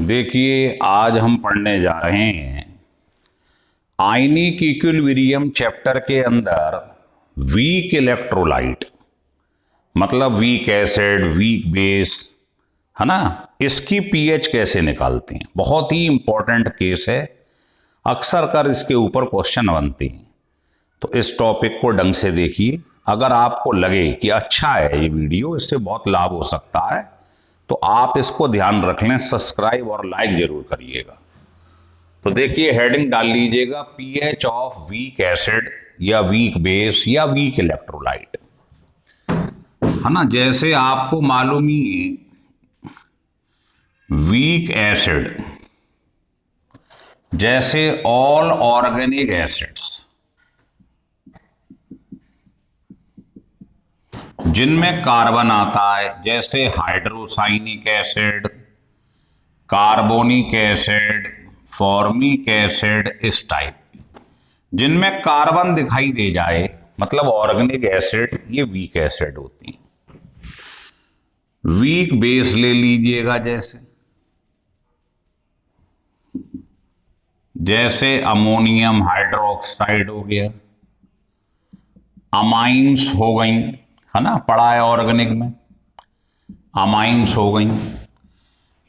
देखिए, आज हम पढ़ने जा रहे हैं आयनिक इक्विलिब्रियम चैप्टर के अंदर वीक इलेक्ट्रोलाइट, मतलब वीक एसिड, वीक बेस, है ना। इसकी पीएच कैसे निकालते हैं, बहुत ही इंपॉर्टेंट केस है। अक्सर कर इसके ऊपर क्वेश्चन बनते हैं, तो इस टॉपिक को ढंग से देखिए। अगर आपको लगे कि अच्छा है ये वीडियो, इससे बहुत लाभ हो सकता है, तो आप इसको ध्यान रख लें, सब्सक्राइब और लाइक जरूर करिएगा। तो देखिए, हेडिंग डाल लीजिएगा पीएच ऑफ वीक एसिड या वीक बेस या वीक इलेक्ट्रोलाइट, है ना। जैसे आपको मालूम ही है, वीक एसिड जैसे ऑल ऑर्गेनिक एसिड्स जिनमें कार्बन आता है, जैसे hydrocyanic acid, carbonic acid, formic acid, इस टाइप जिनमें कार्बन दिखाई दे जाए, मतलब ऑर्गेनिक एसिड, ये वीक एसिड होती है। वीक बेस ले लीजिएगा, जैसे अमोनियम हाइड्रोक्साइड हो गया, अमाइंस हो गई, है ना, पढ़ा है ऑर्गेनिक में, अमाइंस हो गई,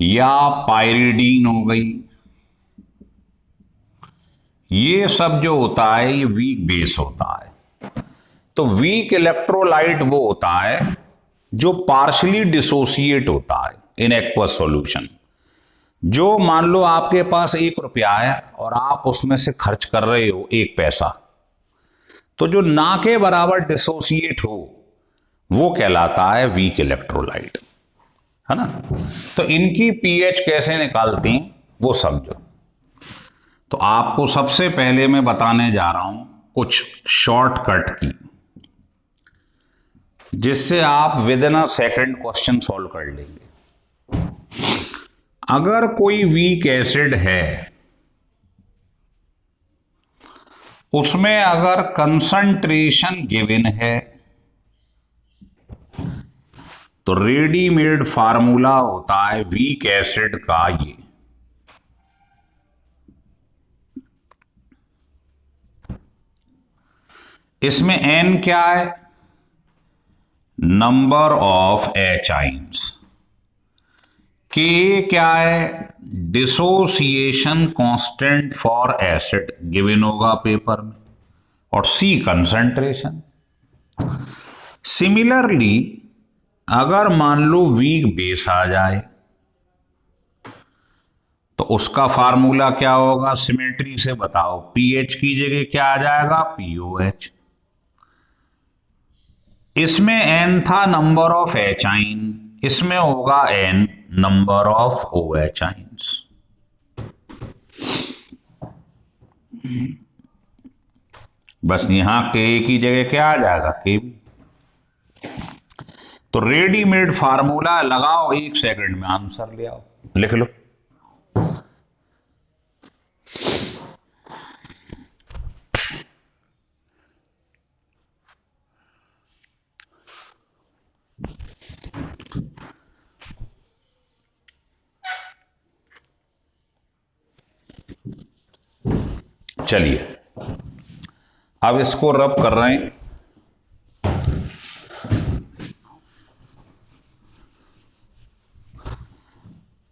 या पायरिडीन हो गई। ये सब जो होता है ये वीक बेस होता है। तो वीक इलेक्ट्रोलाइट वो होता है जो पार्शली डिसोसिएट होता है इन एक्वस सॉल्यूशन। जो मान लो आपके पास 1 रुपया है और आप उसमें से खर्च कर रहे हो 1 पैसा, तो जो ना के बराबर डिसोसिएट हो वो कहलाता है वीक इलेक्ट्रोलाइट, है ना। तो इनकी पीएच कैसे निकालती हैं वो समझो। तो आपको सबसे पहले मैं बताने जा रहा हूं कुछ शॉर्टकट की, जिससे आप with in a second question solve कर लेंगे। अगर कोई वीक एसिड है, उसमें अगर कंसंट्रेशन गिवन है, तो रेडीमेड फार्मूला होता है वीक एसिड का ये। इसमें एन क्या है? Number of H ions. के क्या है? Dissociation constant for acid, given होगा पेपर में। और सी कंसंट्रेशन। सिमिलरली अगर मान लो वीक बेस आ जाए, तो उसका फार्मूला क्या होगा? सिमेट्री से बताओ, पीएच की जगह क्या आ जाएगा? पीओएच। इसमें एन था नंबर ऑफ एच आइन, इसमें होगा n number of O H ions. बस यहां के की जगह क्या आ जाएगा? के। तो रेडीमेड फार्मूला लगाओ, 1 सेकंड में आंसर ले आओ, लिख लो। चलिए, अब इसको रब कर रहे हैं।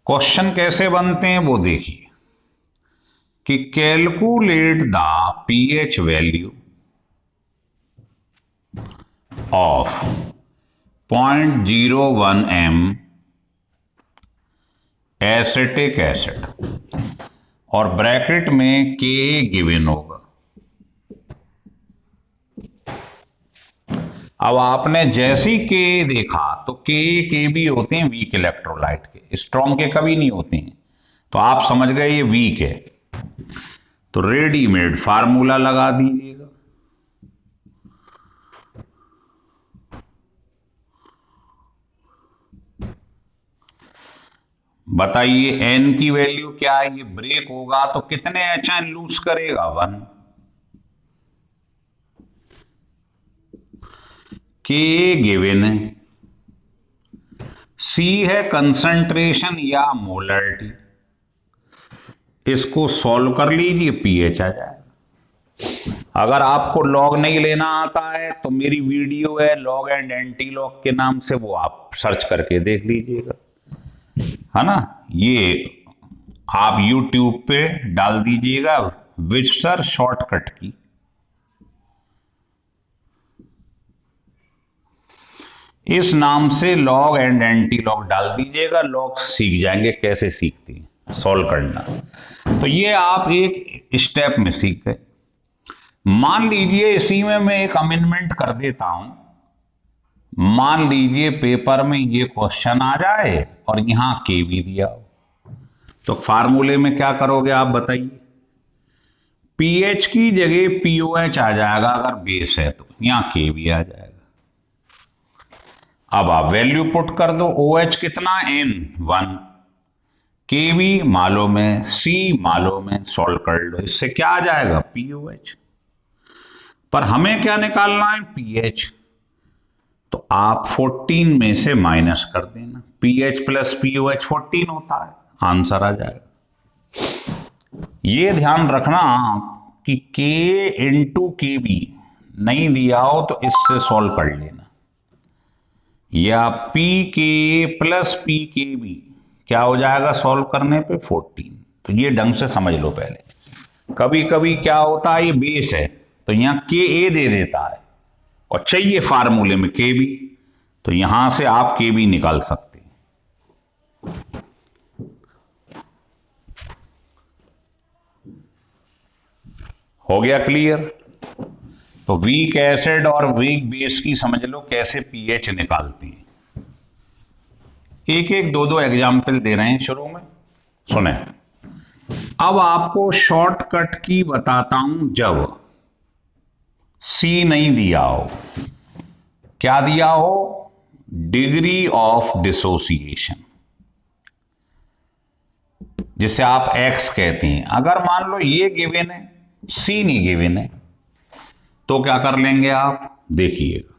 क्वेश्चन कैसे बनते हैं वो देखिए, कि calculate the pH value of 0.01 m acetic acid, और ब्रैकेट में के गिवन होगा। अब आपने जैसी के देखा, तो के भी होते हैं वीक इलेक्ट्रोलाइट के, स्ट्रॉन्ग के कभी नहीं होते हैं। तो आप समझ गए ये वीक है, तो रेडीमेड फार्मूला लगा दीजिएगा। बताइए एन की वैल्यू क्या है? ये ब्रेक होगा तो कितने एच आयन लूज करेगा? 1। के गिवन है, सी है कंसंट्रेशन या मोलरिटी, इसको सॉल्व कर लीजिए, पीएच आ जाएगा। अगर आपको लॉग नहीं लेना आता है तो मेरी वीडियो है लॉग एंड एंटी लॉग के नाम से, वो आप सर्च करके देख लीजिएगा, है ना। ये आप YouTube पे डाल दीजिएगा विजसर शॉर्टकट की, इस नाम से लॉग एंड एंटी लॉग डाल दीजिएगा, लॉग सीख जाएंगे कैसे सीखती हैं सॉल्व करना। तो ये आप एक स्टेप में सीख गए। मान लीजिए इसी में मैं एक अमेंडमेंट कर देता हूं, मान लीजिए पेपर में ये क्वेश्चन आ जाए और यहां के भी दिया हो, तो फार्मूले में क्या करोगे आप बताइए। पीएच की जगह पीओएच आ जाएगा, अगर बेस है तो यहां के भी आ जाएगा। अब आप वैल्यू पुट कर दो, ओ एच कितना N1, के भी मालूम है, सी मालूम है, सॉल्व कर लो, इससे क्या आ जाएगा पीओएच। पर हमें क्या निकालना है पीएच, तो आप 14 में से माइनस कर देना, पीएच प्लस पीओएच 14 होता है, आंसर आ जाएगा। ये ध्यान रखना आप कि के इंटू के बी नहीं दिया हो तो इससे सॉल्व कर लेना, या पी के प्लस पी के बी क्या हो जाएगा सॉल्व करने पे 14। तो ये ढंग से समझ लो पहले। कभी कभी क्या होता है, ये बेस है तो यहां के ए दे देता है और चाहिए फार्मूले में के बी, तो यहां से आप के बी निकाल सकते हैं। हो गया क्लियर। तो वीक एसिड और वीक बेस की समझ लो कैसे पीएच निकालती है। एक एक दो दो एग्जाम्पल दे रहे हैं शुरू में, सुने। अब आपको शॉर्टकट की बताता हूं, जब सी नहीं दिया हो, क्या दिया हो, डिग्री ऑफ डिसोसिएशन, जिसे आप एक्स कहते हैं। अगर मान लो ये गिवन है, सी नहीं गिवन है, तो क्या कर लेंगे आप, देखिएगा।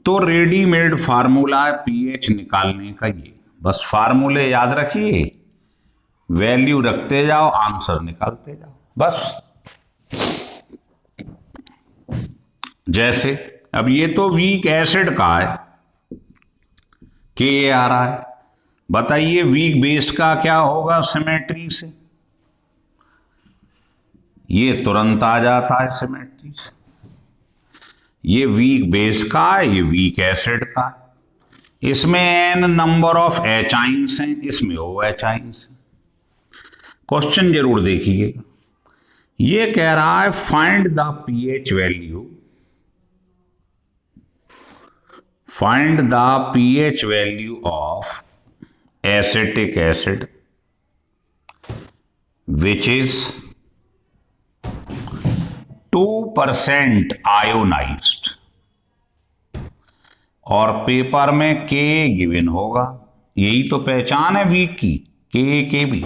तो रेडीमेड फार्मूला है पीएच निकालने का, ये बस फार्मूले याद रखिए, वैल्यू रखते जाओ, आंसर निकालते जाओ बस। जैसे अब ये तो वीक एसिड का है, के आ रहा है, बताइए वीक बेस का क्या होगा सिमेट्री से, ये तुरंत आ जाता है सिमेट्री से। ये वीक बेस का है, ये वीक एसिड का है, इसमें n number of H ions हैं, इसमें ओ एच आइंस हैं। क्वेश्चन जरूर देखिएगा। ये कह रहा है find the pH value, find the pH value of acetic acid which is 2% ionised, और पेपर में के गिवन होगा। यही तो पहचान है वीक की, के भी।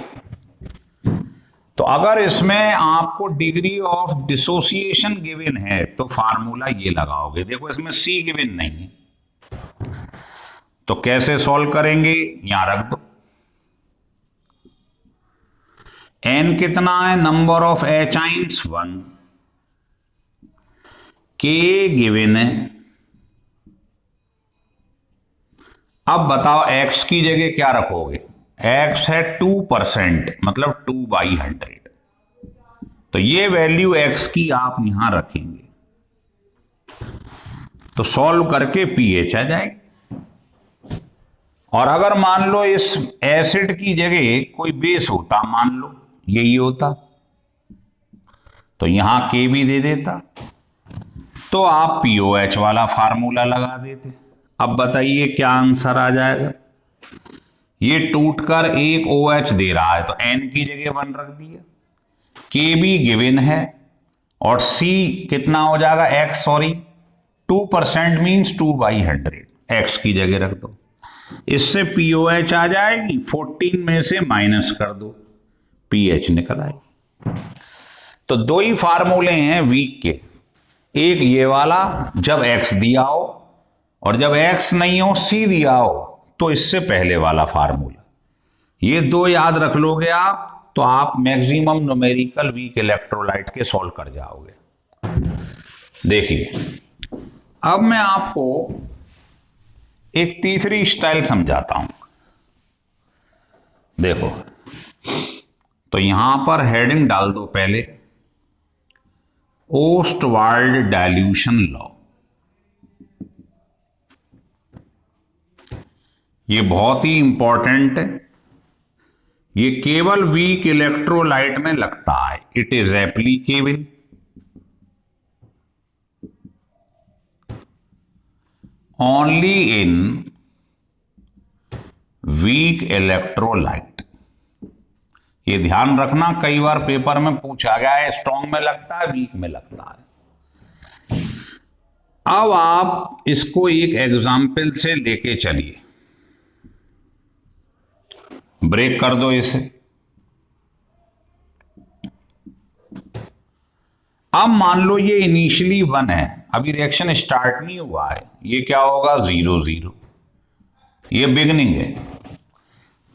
तो अगर इसमें आपको डिग्री ऑफ डिसोसिएशन गिवन है तो फार्मूला ये लगाओगे। देखो इसमें सी गिवन नहीं है, तो कैसे सॉल्व करेंगे, यहां रख दो। एन कितना है, नंबर ऑफ एच आइंस 1, के गिवन है। अब बताओ एक्स की जगह क्या रखोगे, एक्स है 2%, मतलब 2/100, तो ये वैल्यू एक्स की आप यहां रखेंगे, तो सॉल्व करके पीएच आ जाएगी। और अगर मान लो इस एसिड की जगह कोई बेस होता, मान लो यही होता, तो यहां के भी दे देता, तो आप पीओएच वाला फार्मूला लगा देते। अब बताइए क्या आंसर आ जाएगा। ये टूटकर एक OH दे रहा है तो N की जगह 1 रख दिया, के भी गिवन है, और C कितना हो जाएगा, X, सॉरी 2% मीन्स 2/100, X की जगह रख दो, इससे POH आ जाएगी, 14 में से माइनस कर दो, पीएच निकल आएगी। तो दो ही फार्मूले हैं वीक के, एक ये वाला जब X दिया हो, और जब X नहीं हो C दिया हो तो इससे पहले वाला फार्मूला। ये दो याद रख लोगे आप तो आप मैक्सिमम न्यूमेरिकल वीक इलेक्ट्रोलाइट के सॉल्व कर जाओगे। देखिए अब मैं आपको एक तीसरी स्टाइल समझाता हूं। देखो तो यहां पर हेडिंग डाल दो पहले, ओस्टवाल्ड डाइल्यूशन लॉ। ये बहुत ही इंपॉर्टेंट है, ये केवल वीक इलेक्ट्रोलाइट में लगता है। It is applicable only in weak electrolyte. ये ध्यान रखना, कई बार पेपर में पूछा गया है स्ट्रॉन्ग में लगता है वीक में लगता है। अब आप इसको एक एग्जाम्पल से लेके चलिए, ब्रेक कर दो इसे। अब मान लो ये इनिशियली 1 है, अभी रिएक्शन स्टार्ट नहीं हुआ है, ये क्या होगा 0 0, ये बिगनिंग है।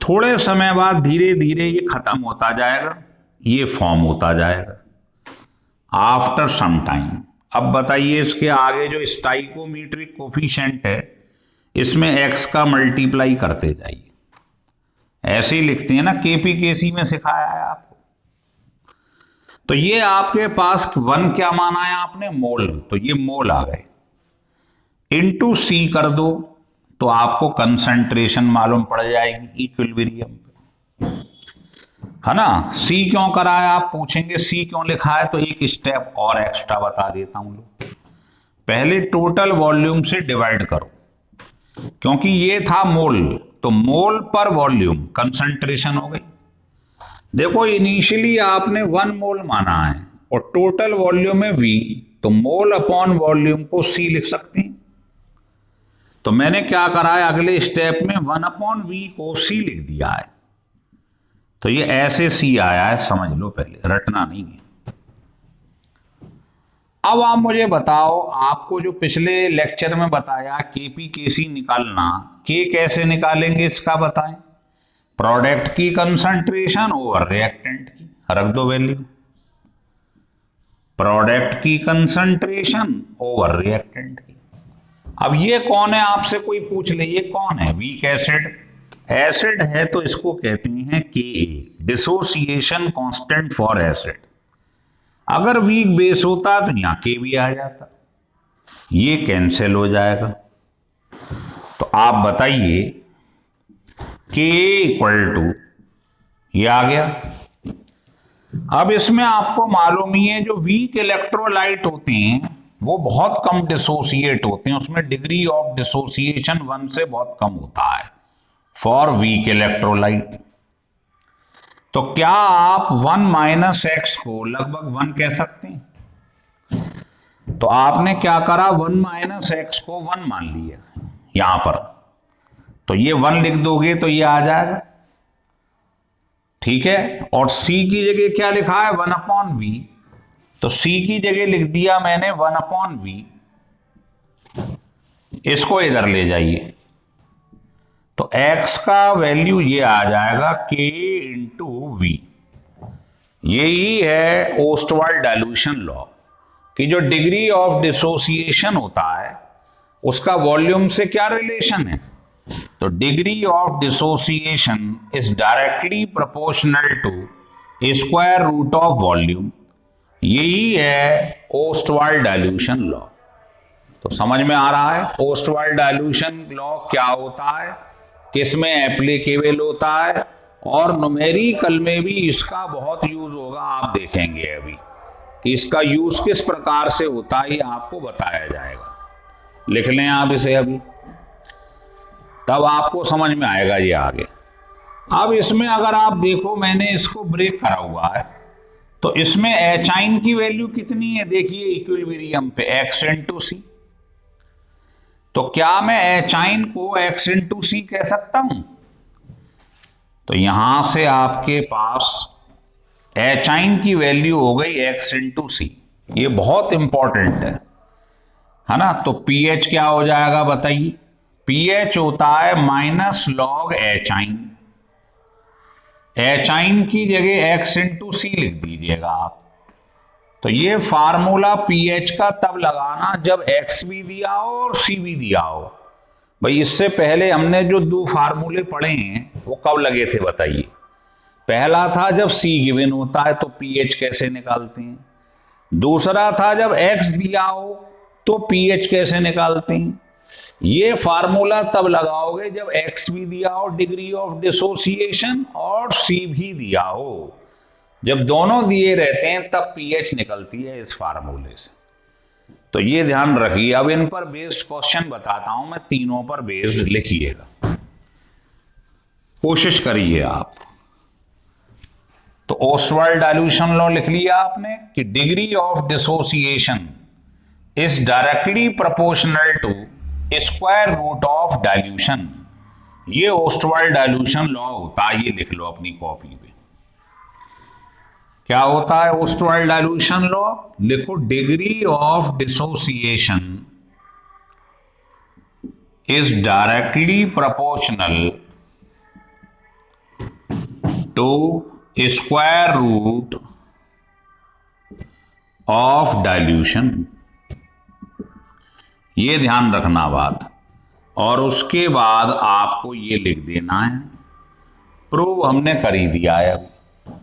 थोड़े समय बाद धीरे धीरे ये खत्म होता जाएगा, ये फॉर्म होता जाएगा आफ्टर सम टाइम। अब बताइए इसके आगे जो स्टाइकोमीट्रिक कोफिशिएंट है इसमें x का मल्टीप्लाई करते जाइए, ऐसे ही लिखते हैं ना, केपीकेसी में सिखाया है आपको। तो ये आपके पास 1 क्या माना है आपने, मोल, तो ये मोल आ गए, इनटू C कर दो तो आपको कंसंट्रेशन मालूम पड़ जाएगी इक्विलिब्रियम पे, है ना। C क्यों करा है आप पूछेंगे, C क्यों लिखा है, तो एक स्टेप और एक्स्ट्रा बता देता हूं लोग। पहले टोटल वॉल्यूम से डिवाइड करो, क्योंकि ये था मोल, तो मोल पर वॉल्यूम कंसंट्रेशन हो गई। देखो इनिशियली आपने 1 मोल माना है और टोटल वॉल्यूम है V, तो मोल अपॉन वॉल्यूम को C लिख सकते हैं। तो मैंने क्या करा है, अगले स्टेप में 1/V को C लिख दिया है, तो ये ऐसे C आया है, समझ लो, पहले रटना नहीं है। अब आप मुझे बताओ, आपको जो पिछले लेक्चर में बताया केपीकेसी निकालना, के कैसे निकालेंगे इसका बताएं। प्रोडक्ट की कंसंट्रेशन ओवर रिएक्टेंट की, रख दो वैल्यू, प्रोडक्ट की कंसंट्रेशन ओवर रिएक्टेंट की। अब ये कौन है, आपसे कोई पूछ ले ये कौन है, वीक एसिड। एसिड है तो इसको कहते हैं Ka, dissociation constant for acid. अगर वीक बेस होता तो यहां K भी आ जाता, ये कैंसिल हो जाएगा। तो आप बताइए K इक्वल टू, ये आ गया। अब इसमें आपको मालूम ही है जो वीक इलेक्ट्रोलाइट होते हैं वो बहुत कम डिसोसिएट होते हैं, उसमें डिग्री ऑफ डिसोसिएशन 1 से बहुत कम होता है फॉर वीक इलेक्ट्रोलाइट। तो क्या आप 1 - x को लगभग 1 कह सकते हैं। तो आपने क्या करा, 1 - x को 1 मान लिया यहां पर, तो ये 1 लिख दोगे तो ये आ जाएगा, ठीक है। और C की जगह क्या लिखा है, 1/V, तो C की जगह लिख दिया मैंने 1/V। इसको इधर ले जाइए तो x का वैल्यू ये आ जाएगा K × V। यही है ओस्टवाल्ड डाइल्यूशन लॉ कि जो डिग्री ऑफ डिसोसिएशन होता है उसका वॉल्यूम से क्या रिलेशन है, तो degree of dissociation is directly proportional to square root of volume. यही है ओस्टवाल्ड डाइल्यूशन लॉ। तो समझ में आ रहा है ओस्टवाल्ड डाइल्यूशन लॉ क्या होता है, किस में एप्लीकेबल होता है, और न्यूमेरिकल में भी इसका बहुत यूज होगा। आप देखेंगे अभी कि इसका यूज किस प्रकार से होता है, ये आपको बताया जाएगा। लिख लें आप इसे अभी, तब आपको समझ में आएगा ये आगे। अब इसमें अगर आप देखो मैंने इसको ब्रेक करा हुआ है, तो इसमें एचाइन की वैल्यू कितनी है, देखिए इक्विलिब्रियम पे x × C। तो क्या मैं एचाइन को x × C कह सकता हूं, तो यहां से आपके पास एचाइन की वैल्यू हो गई x × C। ये बहुत इंपॉर्टेंट है ना। तो pH क्या हो जाएगा बताइए, pH होता है -log एचाइन, एचाइन की जगह X इंटू सी लिख दीजिएगा आप। तो ये फार्मूला पीएच का तब लगाना जब X भी दिया हो और C भी दिया हो। भाई इससे पहले हमने जो दो फार्मूले पढ़े हैं वो कब लगे थे बताइए? पहला था जब C गिवन होता है तो पीएच कैसे निकालते हैं, दूसरा था जब X दिया हो तो पीएच कैसे निकालते हैं। ये फार्मूला तब लगाओगे जब X भी दिया हो डिग्री ऑफ डिसोसिएशन और C भी दिया हो। जब दोनों दिए रहते हैं तब पीएच निकलती है इस फार्मूले से। तो ये ध्यान रखिए। अब इन पर बेस्ड क्वेश्चन बताता हूं मैं, तीनों पर बेस्ड लिखिएगा, कोशिश करिए आप। तो ओस्टवाल्ड डाइल्यूशन लॉ लिख लिया आपने कि degree of dissociation is directly proportional to square root of dilution. ये ओस्टवाल्ड डाइल्यूशन लॉ होता है, ये लिख लो अपनी कॉपी पे। क्या होता है ओस्टवाल्ड डाइल्यूशन लॉ? लिखो, degree of dissociation is directly proportional to square root of dilution. ये ध्यान रखना बात। और उसके बाद आपको ये लिख देना है, प्रूव हमने कर ही दिया है। अब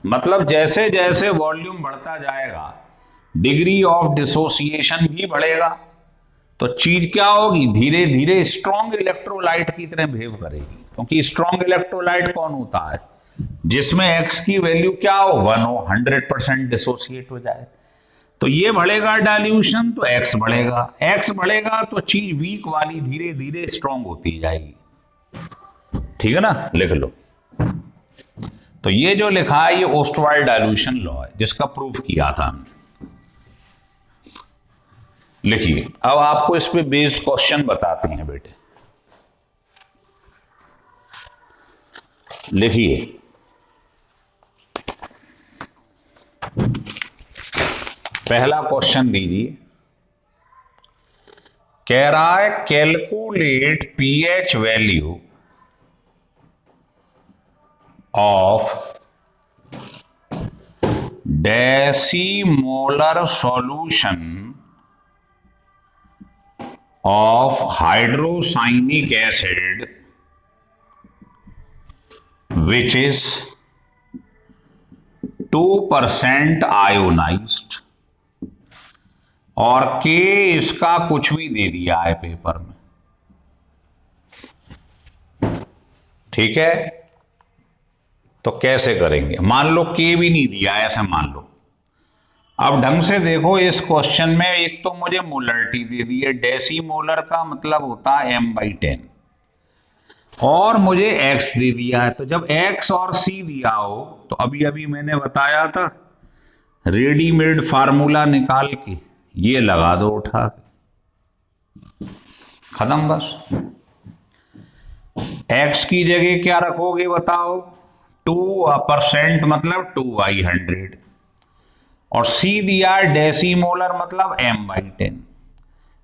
मतलब जैसे जैसे वॉल्यूम बढ़ता जाएगा डिग्री ऑफ डिसोसिएशन भी बढ़ेगा। तो चीज क्या होगी, धीरे धीरे स्ट्रॉन्ग इलेक्ट्रोलाइट की तरह बिहेव करेगी। क्योंकि स्ट्रॉन्ग इलेक्ट्रोलाइट कौन होता है? जिसमें X की वैल्यू क्या हो, 1 हो, 100% डिसोसिएट हो जाए। तो ये बढ़ेगा डाइल्यूशन तो X बढ़ेगा, X बढ़ेगा तो चीज वीक वाली धीरे धीरे स्ट्रॉन्ग होती जाएगी। ठीक है ना, लिख लो। तो ये जो लिखा है ये ओस्टवाल्ड डाइल्यूशन लॉ है जिसका प्रूफ किया था हमने। लिखिए। अब आपको इस पे बेस्ड क्वेश्चन बताते हैं बेटे। लिखिए, पहला क्वेश्चन दीजिए। कह रहा है calculate pH value of decimolar solution of hydrocyanic acid which is 2% ionized, और K इसका कुछ भी दे दिया है पेपर में। ठीक है, तो कैसे करेंगे? मान लो K भी नहीं दिया है, ऐसा मान लो। अब ढंग से देखो, इस क्वेश्चन में एक तो मुझे मोलरिटी दे दी है, डेसीमोलर का मतलब होता है m/10, और मुझे X दे दिया है। तो जब X और C दिया हो तो अभी अभी मैंने बताया था रेडीमेड फार्मूला निकाल के ये लगा दो उठा के, खत्म बस। X की जगह क्या रखोगे बताओ? 2% मतलब 2/100, और C दिया है डेसीमोलर मतलब m/10।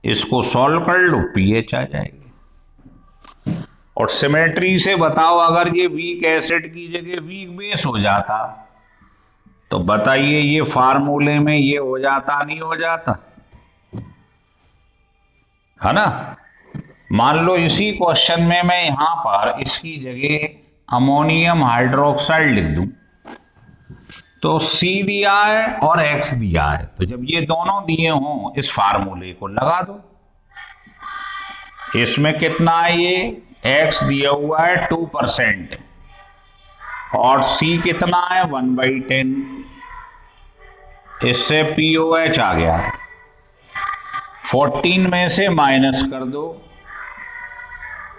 इसको सॉल्व कर लो, पीएच आ जाएगी। और सिमेट्री से बताओ, अगर ये वीक एसिड की जगह वीक बेस हो जाता तो बताइए ये फार्मूले में ये हो जाता नहीं हो जाता, है ना? मान लो इसी क्वेश्चन में मैं यहां पर इसकी जगह अमोनियम हाइड्रोक्साइड लिख दूं, तो C दिया है और X दिया है। तो जब ये दोनों दिए हों इस फार्मूले को लगा दो। इसमें कितना है? ये X दिया हुआ है 2% और C कितना है 1/10। इससे POH आ गया है, 14 में से माइनस कर दो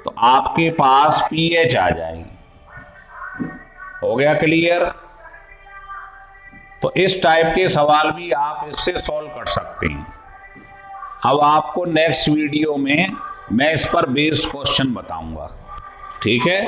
तो आपके पास पीएच आ जाएगी। हो गया क्लियर? तो इस टाइप के सवाल भी आप इससे सॉल्व कर सकते हैं। अब आपको नेक्स्ट वीडियो में मैं इस पर बेस्ड क्वेश्चन बताऊंगा। ठीक है।